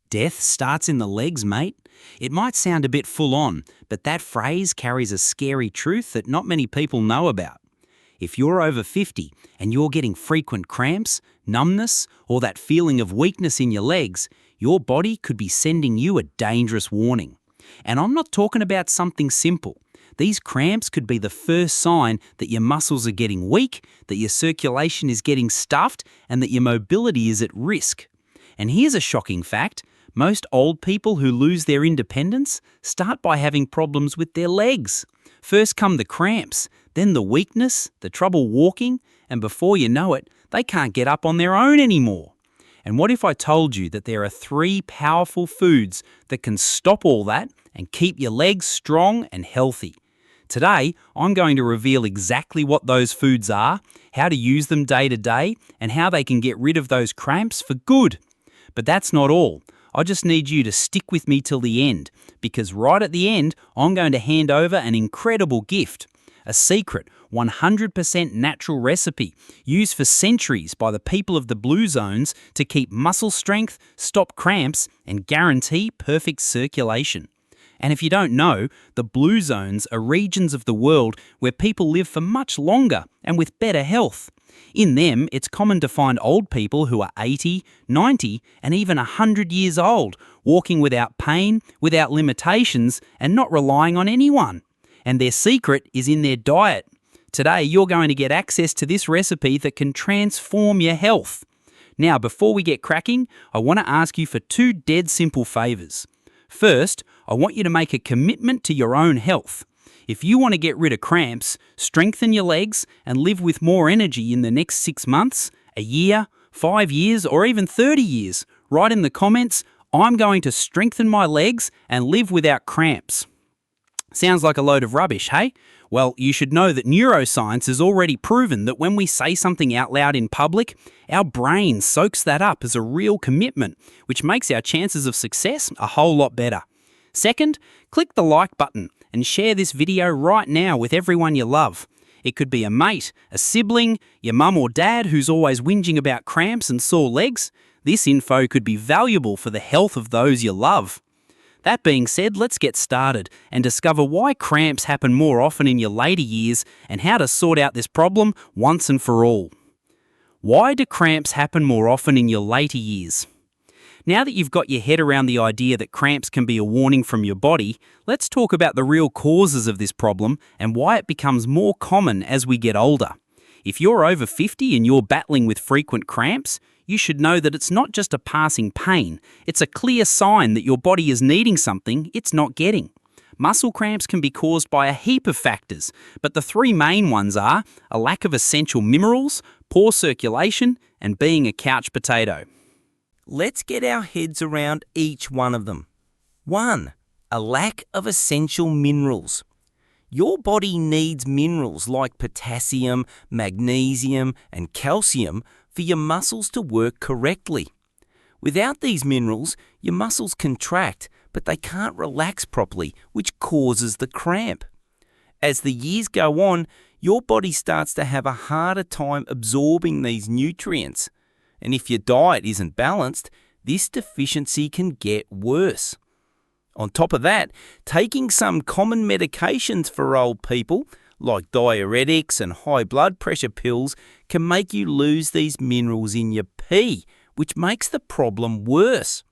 Death starts in the legs, mate. It might sound a bit full on, but that phrase carries a scary truth that not many people know about. If you're over 50 and you're getting frequent cramps, numbness, or that feeling of weakness in your legs, your body could be sending you a dangerous warning. And I'm not talking about something simple. These cramps could be the first sign that your muscles are getting weak, that your circulation is getting stuffed, and that your mobility is at risk. And here's a shocking fact. Most old people who lose their independence start by having problems with their legs. First come the cramps, then the weakness, the trouble walking, and before you know it, they can't get up on their own anymore. And what if I told you that there are 3 powerful foods that can stop all that and keep your legs strong and healthy? Today, I'm going to reveal exactly what those foods are, how to use them day to day, and how they can get rid of those cramps for good. But that's not all. I just need you to stick with me till the end, because right at the end, I'm going to hand over an incredible gift. A secret, 100% natural recipe used for centuries by the people of the Blue Zones to keep muscle strength, stop cramps, and guarantee perfect circulation. And if you don't know, the Blue Zones are regions of the world where people live for much longer and with better health. In them, it's common to find old people who are 80, 90, and even 100 years old, walking without pain, without limitations, and not relying on anyone. And their secret is in their diet. Today, you're going to get access to this recipe that can transform your health. Now, before we get cracking, I want to ask you for 2 dead simple favours. First, I want you to make a commitment to your own health. If you want to get rid of cramps, strengthen your legs, and live with more energy in the next 6 months, a year, 5 years, or even 30 years, write in the comments, I'm going to strengthen my legs and live without cramps. Sounds like a load of rubbish, hey? Well, you should know that neuroscience has already proven that when we say something out loud in public, our brain soaks that up as a real commitment, which makes our chances of success a whole lot better. Second, click the like button and share this video right now with everyone you love. It could be a mate, a sibling, your mum or dad who's always whinging about cramps and sore legs. This info could be valuable for the health of those you love. That being said, let's get started and discover why cramps happen more often in your later years and how to sort out this problem once and for all. Why do cramps happen more often in your later years? Now that you've got your head around the idea that cramps can be a warning from your body, let's talk about the real causes of this problem and why it becomes more common as we get older. If you're over 50 and you're battling with frequent cramps, you should know that it's not just a passing pain, it's a clear sign that your body is needing something it's not getting. Muscle cramps can be caused by a heap of factors, but the 3 main ones are a lack of essential minerals, poor circulation, and being a couch potato. Let's get our heads around each one of them. 1. A lack of essential minerals. Your body needs minerals like potassium, magnesium, and calcium for your muscles to work correctly. Without these minerals, your muscles contract, but they can't relax properly, which causes the cramp. As the years go on, your body starts to have a harder time absorbing these nutrients. And if your diet isn't balanced, this deficiency can get worse. On top of that, taking some common medications for old people, like diuretics and high blood pressure pills, can make you lose these minerals in your pee, which makes the problem worse.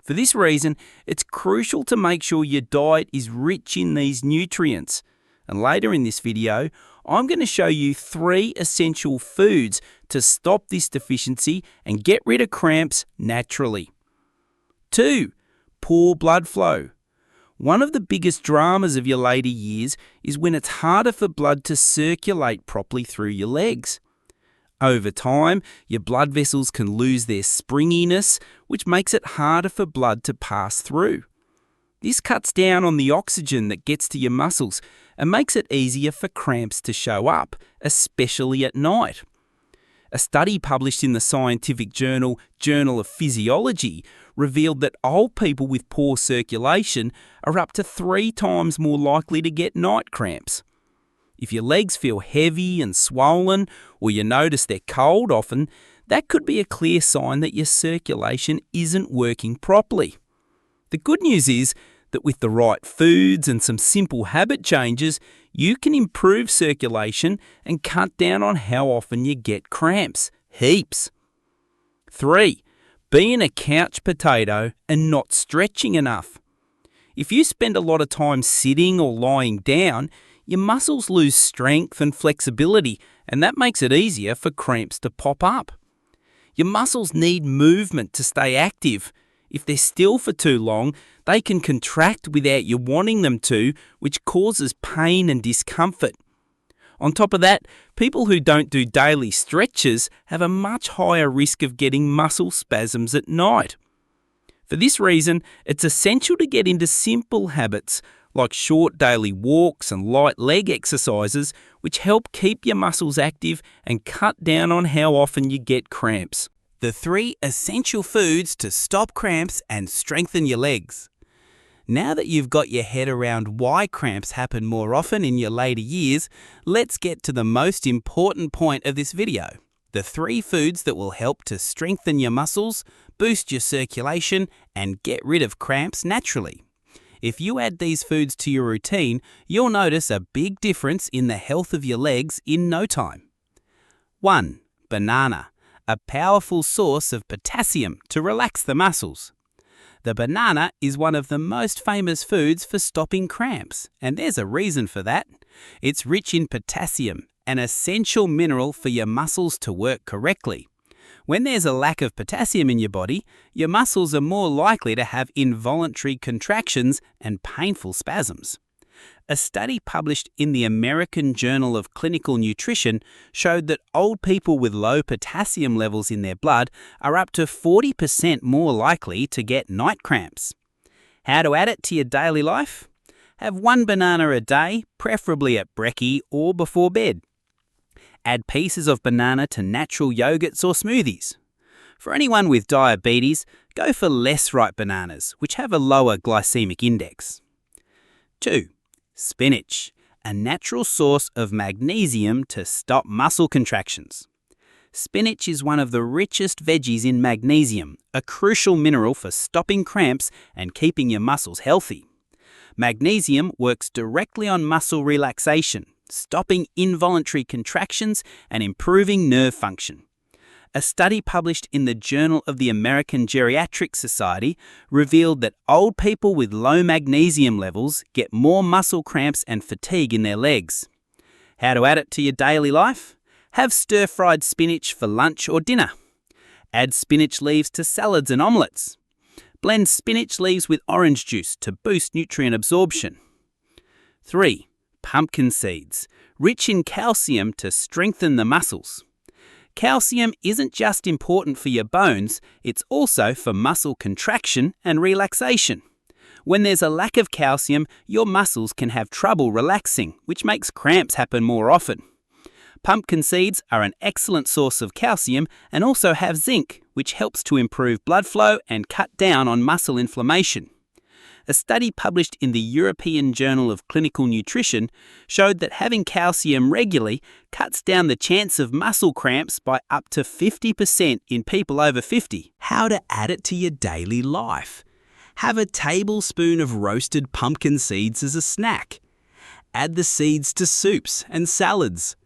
For this reason, it's crucial to make sure your diet is rich in these nutrients. And later in this video, I'm going to show you 3 essential foods to stop this deficiency and get rid of cramps naturally. 2. Poor blood flow. One of the biggest dramas of your later years is when it's harder for blood to circulate properly through your legs. Over time, your blood vessels can lose their springiness, which makes it harder for blood to pass through. This cuts down on the oxygen that gets to your muscles and makes it easier for cramps to show up, especially at night. A study published in the scientific journal of Physiology revealed that old people with poor circulation are up to 3 times more likely to get night cramps. If your legs feel heavy and swollen, or you notice they're cold often, that could be a clear sign that your circulation isn't working properly. The good news is that with the right foods and some simple habit changes, you can improve circulation and cut down on how often you get cramps. Heaps. 3. Being a couch potato and not stretching enough. If you spend a lot of time sitting or lying down, your muscles lose strength and flexibility, and that makes it easier for cramps to pop up. Your muscles need movement to stay active. If they're still for too long, they can contract without you wanting them to, which causes pain and discomfort. On top of that, people who don't do daily stretches have a much higher risk of getting muscle spasms at night. For this reason, it's essential to get into simple habits like short daily walks and light leg exercises, which help keep your muscles active and cut down on how often you get cramps. The 3 essential foods to stop cramps and strengthen your legs. Now that you've got your head around why cramps happen more often in your later years, let's get to the most important point of this video. The 3 foods that will help to strengthen your muscles, boost your circulation, and get rid of cramps naturally. If you add these foods to your routine, you'll notice a big difference in the health of your legs in no time. 1. Banana, a powerful source of potassium to relax the muscles. The banana is one of the most famous foods for stopping cramps, and there's a reason for that. It's rich in potassium, an essential mineral for your muscles to work correctly. When there's a lack of potassium in your body, your muscles are more likely to have involuntary contractions and painful spasms. A study published in the American Journal of Clinical Nutrition showed that old people with low potassium levels in their blood are up to 40% more likely to get night cramps. How to add it to your daily life? Have 1 banana a day, preferably at brekkie or before bed. Add pieces of banana to natural yogurts or smoothies. For anyone with diabetes, go for less ripe bananas, which have a lower glycemic index. 2. Spinach, a natural source of magnesium to stop muscle contractions. Spinach is one of the richest veggies in magnesium, a crucial mineral for stopping cramps and keeping your muscles healthy. Magnesium works directly on muscle relaxation, stopping involuntary contractions and improving nerve function. A study published in the Journal of the American Geriatric Society revealed that old people with low magnesium levels get more muscle cramps and fatigue in their legs. How to add it to your daily life? Have stir-fried spinach for lunch or dinner. Add spinach leaves to salads and omelettes. Blend spinach leaves with orange juice to boost nutrient absorption. 3. Pumpkin seeds, rich in calcium to strengthen the muscles. Calcium isn't just important for your bones, it's also for muscle contraction and relaxation. When there's a lack of calcium, your muscles can have trouble relaxing, which makes cramps happen more often. Pumpkin seeds are an excellent source of calcium and also have zinc, which helps to improve blood flow and cut down on muscle inflammation. A study published in the European Journal of Clinical Nutrition showed that having calcium regularly cuts down the chance of muscle cramps by up to 50% in people over 50. How to add it to your daily life? Have a tablespoon of roasted pumpkin seeds as a snack. Add the seeds to soups and salads.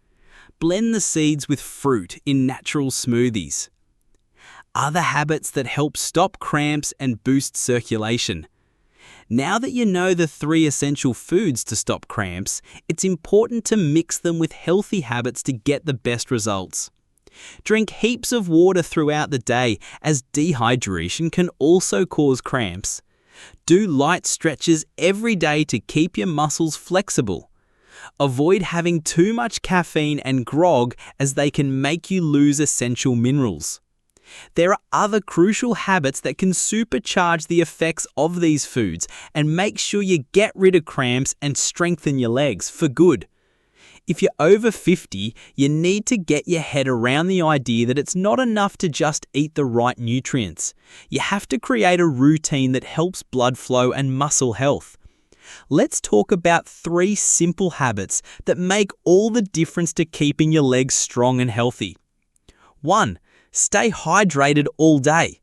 Blend the seeds with fruit in natural smoothies. Other habits that help stop cramps and boost circulation. Now that you know the 3 essential foods to stop cramps, it's important to mix them with healthy habits to get the best results. Drink heaps of water throughout the day, as dehydration can also cause cramps. Do light stretches every day to keep your muscles flexible. Avoid having too much caffeine and grog, as they can make you lose essential minerals. There are other crucial habits that can supercharge the effects of these foods and make sure you get rid of cramps and strengthen your legs for good. If you're over 50, you need to get your head around the idea that it's not enough to just eat the right nutrients. You have to create a routine that helps blood flow and muscle health. Let's talk about 3 simple habits that make all the difference to keeping your legs strong and healthy. 1. Stay hydrated all day.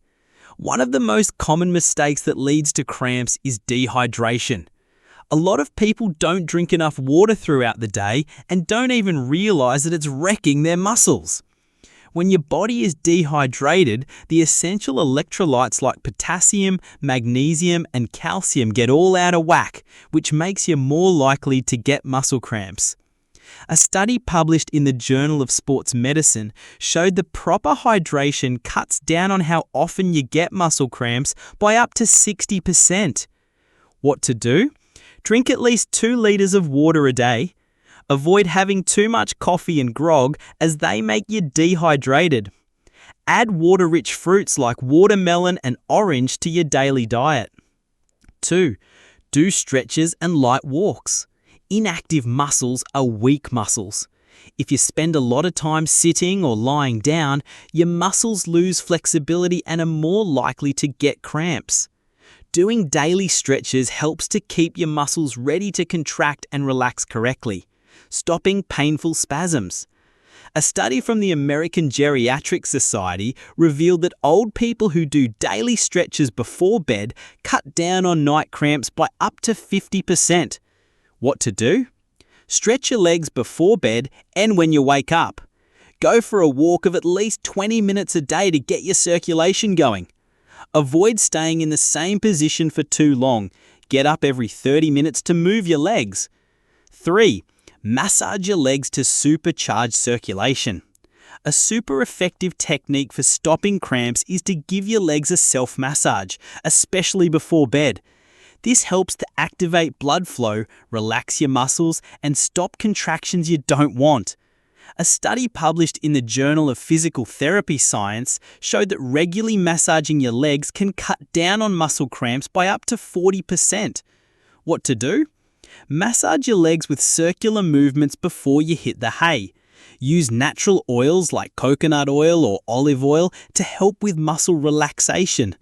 One of the most common mistakes that leads to cramps is dehydration. A lot of people don't drink enough water throughout the day and don't even realize that it's wrecking their muscles. When your body is dehydrated, the essential electrolytes like potassium, magnesium, and calcium get all out of whack, which makes you more likely to get muscle cramps. A study published in the Journal of Sports Medicine showed that proper hydration cuts down on how often you get muscle cramps by up to 60%. What to do? Drink at least 2 liters of water a day. Avoid having too much coffee and grog as they make you dehydrated. Add water-rich fruits like watermelon and orange to your daily diet. 2. Do stretches and light walks. Inactive muscles are weak muscles. If you spend a lot of time sitting or lying down, your muscles lose flexibility and are more likely to get cramps. Doing daily stretches helps to keep your muscles ready to contract and relax correctly, stopping painful spasms. A study from the American Geriatric Society revealed that old people who do daily stretches before bed cut down on night cramps by up to 50%. What to do? Stretch your legs before bed and when you wake up. Go for a walk of at least 20 minutes a day to get your circulation going. Avoid staying in the same position for too long. Get up every 30 minutes to move your legs. 3. Massage your legs to supercharge circulation. A super effective technique for stopping cramps is to give your legs a self-massage, especially before bed. This helps to activate blood flow, relax your muscles, and stop contractions you don't want. A study published in the Journal of Physical Therapy Science showed that regularly massaging your legs can cut down on muscle cramps by up to 40%. What to do? Massage your legs with circular movements before you hit the hay. Use natural oils like coconut oil or olive oil to help with muscle relaxation.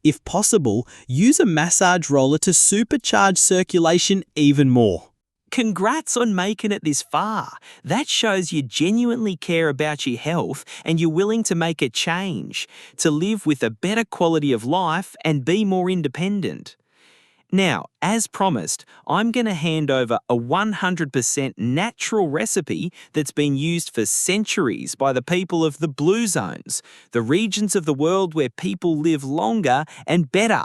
If possible, use a massage roller to supercharge circulation even more. Congrats on making it this far. That shows you genuinely care about your health and you're willing to make a change, to live with a better quality of life and be more independent. Now, as promised, I'm going to hand over a 100% natural recipe that's been used for centuries by the people of the blue zones, the regions of the world where people live longer and better.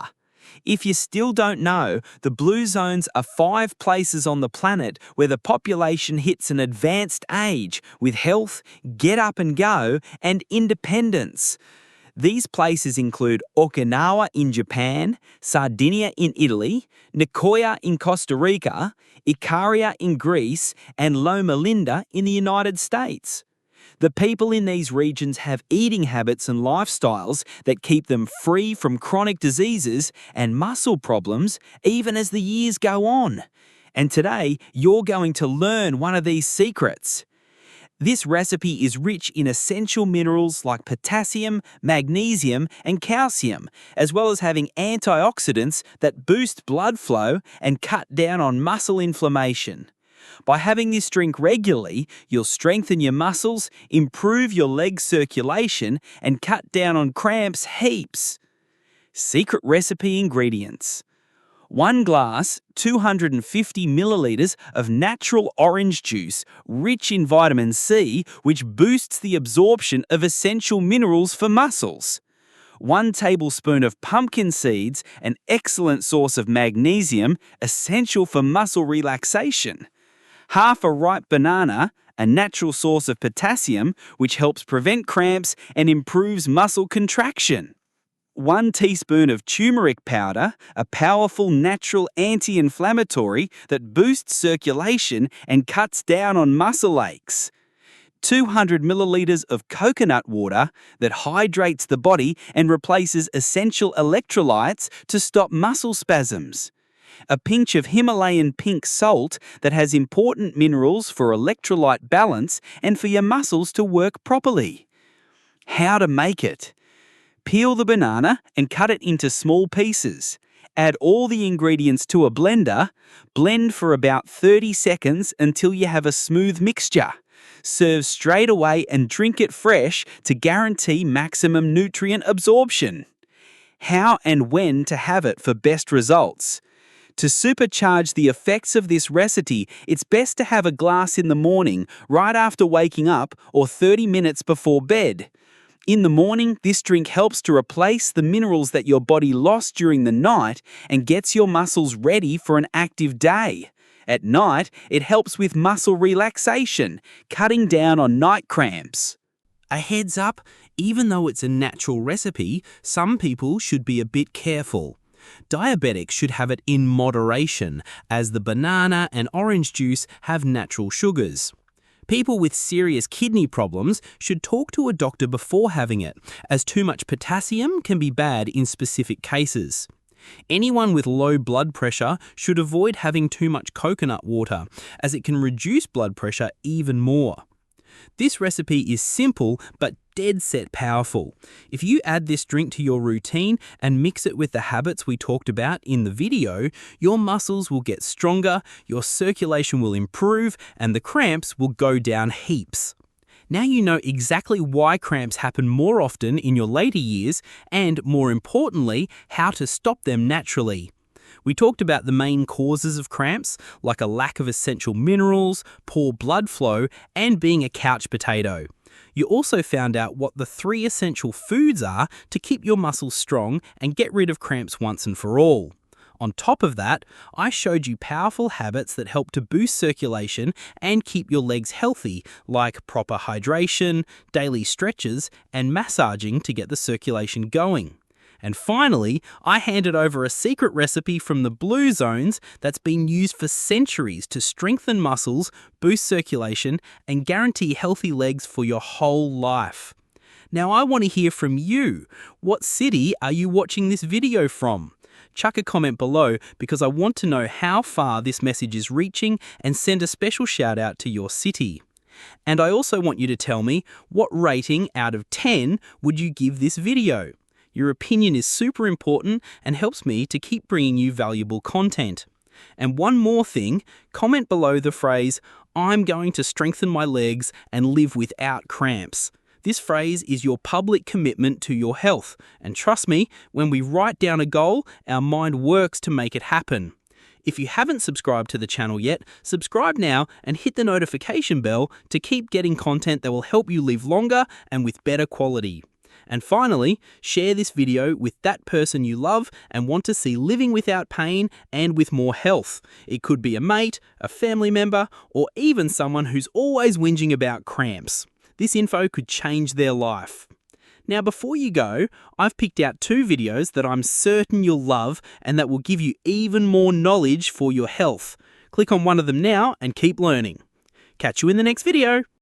If you still don't know, the blue zones are 5 places on the planet where the population hits an advanced age with health, get up and go, and independence. These places include Okinawa in Japan, Sardinia in Italy, Nicoya in Costa Rica, Ikaria in Greece, and Loma Linda in the United States. The people in these regions have eating habits and lifestyles that keep them free from chronic diseases and muscle problems even as the years go on. And today, you're going to learn one of these secrets. This recipe is rich in essential minerals like potassium, magnesium, and calcium, as well as having antioxidants that boost blood flow and cut down on muscle inflammation. By having this drink regularly, you'll strengthen your muscles, improve your leg circulation, and cut down on cramps heaps. Secret recipe ingredients: 1 glass, 250 milliliters of natural orange juice, rich in vitamin C, which boosts the absorption of essential minerals for muscles. 1 tablespoon of pumpkin seeds, an excellent source of magnesium, essential for muscle relaxation. Half a ripe banana, a natural source of potassium, which helps prevent cramps and improves muscle contraction. 1 teaspoon of turmeric powder, a powerful natural anti-inflammatory that boosts circulation and cuts down on muscle aches. 200 milliliters of coconut water that hydrates the body and replaces essential electrolytes to stop muscle spasms. A pinch of Himalayan pink salt that has important minerals for electrolyte balance and for your muscles to work properly. How to make it? Peel the banana and cut it into small pieces. Add all the ingredients to a blender. Blend for about 30 seconds until you have a smooth mixture. Serve straight away and drink it fresh to guarantee maximum nutrient absorption. How and when to have it for best results. To supercharge the effects of this recipe, it's best to have a glass in the morning, right after waking up, or 30 minutes before bed. In the morning, this drink helps to replace the minerals that your body lost during the night and gets your muscles ready for an active day. At night, it helps with muscle relaxation, cutting down on night cramps. A heads up, even though it's a natural recipe, some people should be a bit careful. Diabetics should have it in moderation, as the banana and orange juice have natural sugars. People with serious kidney problems should talk to a doctor before having it, as too much potassium can be bad in specific cases. Anyone with low blood pressure should avoid having too much coconut water, as it can reduce blood pressure even more. This recipe is simple but dead set powerful. If you add this drink to your routine and mix it with the habits we talked about in the video, your muscles will get stronger, your circulation will improve, and the cramps will go down heaps. Now you know exactly why cramps happen more often in your later years and, more importantly, how to stop them naturally. We talked about the main causes of cramps, like a lack of essential minerals, poor blood flow, and being a couch potato. You also found out what the 3 essential foods are to keep your muscles strong and get rid of cramps once and for all. On top of that, I showed you powerful habits that help to boost circulation and keep your legs healthy, like proper hydration, daily stretches, and massaging to get the circulation going. And finally, I handed over a secret recipe from the blue zones that's been used for centuries to strengthen muscles, boost circulation, and guarantee healthy legs for your whole life. Now I want to hear from you. What city are you watching this video from? Chuck a comment below because I want to know how far this message is reaching and send a special shout out to your city. And I also want you to tell me what rating out of 10 would you give this video? Your opinion is super important and helps me to keep bringing you valuable content. And one more thing, comment below the phrase, "I'm going to strengthen my legs and live without cramps." This phrase is your public commitment to your health. And trust me, when we write down a goal, our mind works to make it happen. If you haven't subscribed to the channel yet, subscribe now and hit the notification bell to keep getting content that will help you live longer and with better quality. And finally, share this video with that person you love and want to see living without pain and with more health. It could be a mate, a family member, or even someone who's always whinging about cramps. This info could change their life. Now before you go, I've picked out 2 videos that I'm certain you'll love and that will give you even more knowledge for your health. Click on one of them now and keep learning. Catch you in the next video.